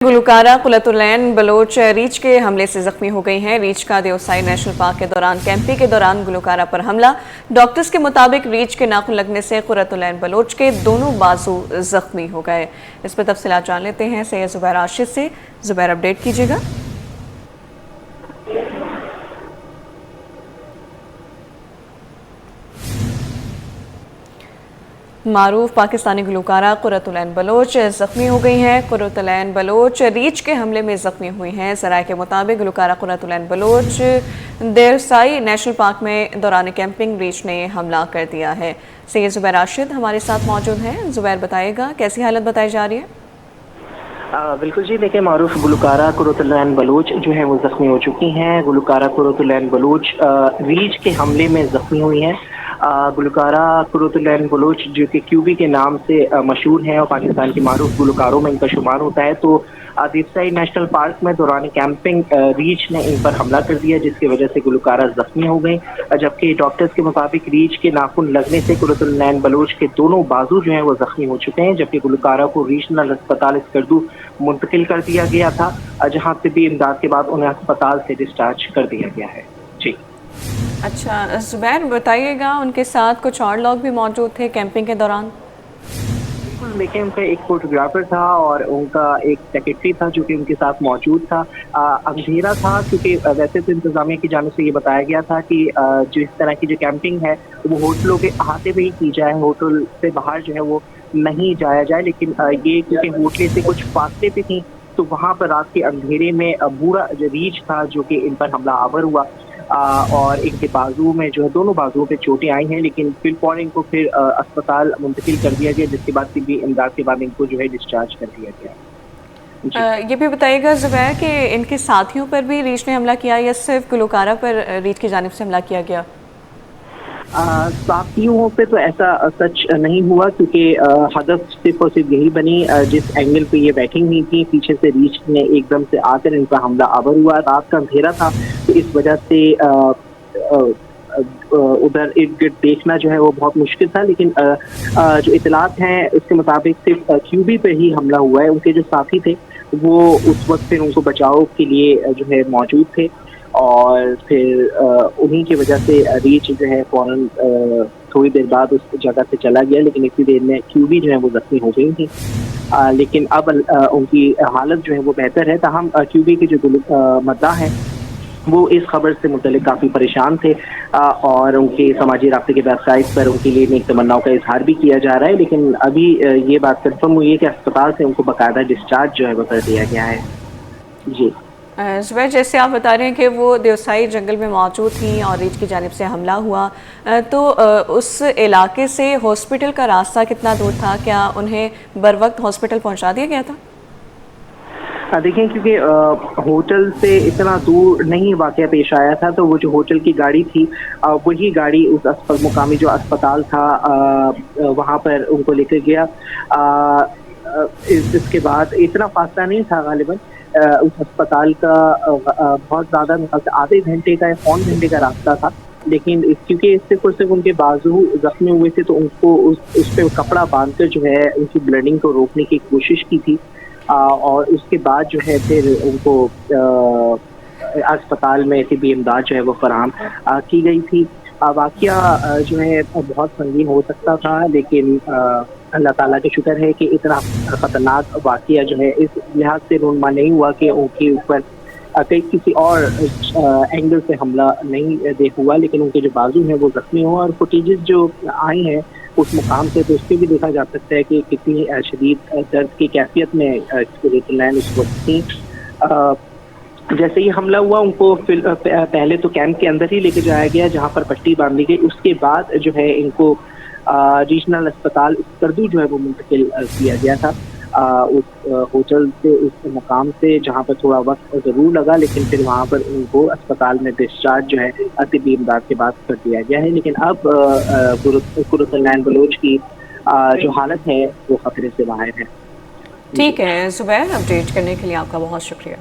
Gulkara कुलतुलैन Bloch रीछ के हमले से जख्मी हो गई हैं। रीछ का देवसाई नेशनल पार्क के दौरान कैंपिंग के दौरान गुलकारा पर हमला। डॉक्टर्स के मुताबिक रीछ के नाखून लगने से कुलतुलैन बलोच के दोनों बाजू जख्मी हो गए। इस पर तफसीलात जान लेते हैं सैयद जुबैर राशिद से। जुबैर, अपडेट कीजिएगा। मारूफ पाकिस्तानी गुलकारा कुर्रतुलैन बलोच जख्मी हो गई हैं। कुर्रतुलैन बलोच रीछ के हमले में जख्मी हुई हैं। ज़राए के मुताबिक Gulkara Qurratulain Bloch Deosai national park में दौरान कैंपिंग रीछ ने हमला कर दिया है। सैयद जुबैर राशिद हमारे साथ मौजूद हैं। जुबैर, बताइएगा कैसी हालत बताई जा रही है? बिल्कुल जी, देखिए, मारूफ गुलकारा कुर्रतुलैन बलोच जो है वो जख्मी हो चुकी हैं। गुलकारा कुर्रतुलैन बलोच रीछ के हमले में जख्मी हुई हैं। गुलकारा कुर्रतुलैन बलोच जो कि क्यूबी के नाम से मशहूर हैं और पाकिस्तान के मारूफ गुलकारों में इनका शुमार होता है। तो देवसाई नेशनल पार्क में दौरान कैंपिंग रीछ ने इन पर हमला कर दिया, जिसकी वजह से गुलकारा जख्मी हो गई। जबकि डॉक्टर्स के मुताबिक रीछ के नाखून लगने से कुर्रतुलैन बलोच के दोनों बाजू जो हैं वो जख्मी हो चुके हैं। जबकि गुलकारा को रीजनल अस्पताल स्कर्दू मुंतकिल कर दिया गया था, जहां तिब्बी इमदाद के बाद उन्हें अस्पताल से डिस्चार्ज कर दिया गया है। जी अच्छा जुबैर, बताइएगा उनके साथ कुछ और लोग भी मौजूद थे कैंपिंग के दौरान? देखिए, उनका एक फोटोग्राफर था और उनका एक सेक्रेटरी था जो कि उनके साथ मौजूद था। अंधेरा था क्योंकि वैसे तो इंतजामिया की जानिब से ये बताया गया था कि जो इस तरह की जो कैंपिंग है वो होटलों के अहाते में ही की जाए, होटल से बाहर जो है वो नहीं जाया जाए। लेकिन ये क्योंकि होटल से कुछ फासले पे थी तो वहाँ पर रात के अंधेरे में बूढ़ा जो रीछ था जो कि इन पर हमला आवर हुआ और इनके बाजू में जो है दोनों बाजुओं पे चोटें आई हैं। लेकिन फिर इनको अस्पताल मुंतकिल कर दिया गया, जिसके बाद तिब्बी इमदाद के बाद इनको जो है डिस्चार्ज कर दिया गया। ये भी बताइएगा जुबैर कि इनके साथियों पर भी रीछ ने हमला किया या सिर्फ गुलकारा पर रीछ की जानिब से हमला किया गया? साथियों पे तो ऐसा सच नहीं हुआ क्योंकि हदफ सिर्फ और सिर्फ यही बनी जिस एंगल पे ये बैठी हुई थी, पीछे से रीछ ने एकदम से आकर इन पर हमला आवर हुआ। रात का अंधेरा था तो इस वजह से उधर इर्द गिर्द देखना जो है वो बहुत मुश्किल था। लेकिन जो इतलात हैं उसके मुताबिक सिर्फ क्यूबी पे ही हमला हुआ है। उनके जो साथी थे वो उस वक्त फिर उनको बचाव के लिए जो है मौजूद थे और फिर उन्हीं की वजह से रीछ जो है फौरन थोड़ी देर बाद उस जगह से चला गया। लेकिन इतनी देर में क्यूबी जो है वो जख्मी हो गई थी। लेकिन अब उनकी हालत जो है वो बेहतर है। ताहम क्यूबी के जो मद्दाह हैं वो इस खबर से मुतल्लिक काफ़ी परेशान थे और उनके समाजी राब्ते की वेबसाइट पर उनके लिए नेक तमन्नाओं का इजहार भी किया जा रहा है। लेकिन अभी ये बात कन्फर्म हुई है कि अस्पताल से उनको बाकायदा डिस्चार्ज जो है वो कर दिया गया है। जी जुबैर, जैसे आप बता रहे हैं कि वो देवसाई जंगल में मौजूद थी और रीछ की जानिब से हमला हुआ, तो उस इलाके से हॉस्पिटल का रास्ता कितना दूर था? क्या उन्हें बर वक्त हॉस्पिटल पहुंचा दिया गया था? देखिए, क्योंकि होटल से इतना दूर नहीं वाक़या पेश आया था तो वो जो होटल की गाड़ी थी वही गाड़ी उस मुकामी जो अस्पताल था वहाँ पर उनको लेकर गया। इसके बाद इतना फासला नहीं था गालिबन उस अस्पताल का, बहुत ज़्यादा आधे घंटे का या पौन घंटे का रास्ता था। लेकिन क्योंकि सिर्फ और सिर्फ उनके बाजू जख्मी हुए थे तो उनको उस पर कपड़ा बांधकर जो है उनकी ब्लीडिंग को रोकने की कोशिश की थी और उसके बाद जो है फिर उनको अस्पताल में तिब्बी इमदाद जो है वो फराहम की गई थी। वाक़या जो है बहुत संगीन हो सकता था, लेकिन अल्लाह ताला के शुक्र है कि इतना ख़तरनाक वाक़या जो है इस लिहाज से रूनमा नहीं हुआ कि उनके ऊपर कहीं किसी और एंगल से हमला नहीं दे हुआ। लेकिन उनके जो बाजू हैं वो जख्मी हुआ और फुटेजेस जो आई हैं उस मुकाम से तो उसके भी देखा जा सकता है कि कितनी शदीद दर्द की कैफियत में कुर्रतुलैन उस वक्त थी। जैसे ही हमला हुआ उनको पहले तो कैंप के अंदर ही लेके जाया गया जहाँ पर पट्टी बांधी गई। उसके बाद जो है इनको रीजनल अस्पताल स्कर्दू जो है वो मुंतकिल किया गया था उस होटल से, उस मुकाम से जहाँ पर थोड़ा वक्त ज़रूर लगा। लेकिन फिर वहाँ पर उनको अस्पताल में डिस्चार्ज जो है तिब्बी इमदाद के बाद कर दिया गया है। लेकिन अब कुर्रतुलैन बलोच की जो हालत है वो खतरे से बाहर है। ठीक है जुबैर, अपडेट करने के लिए आपका बहुत शुक्रिया।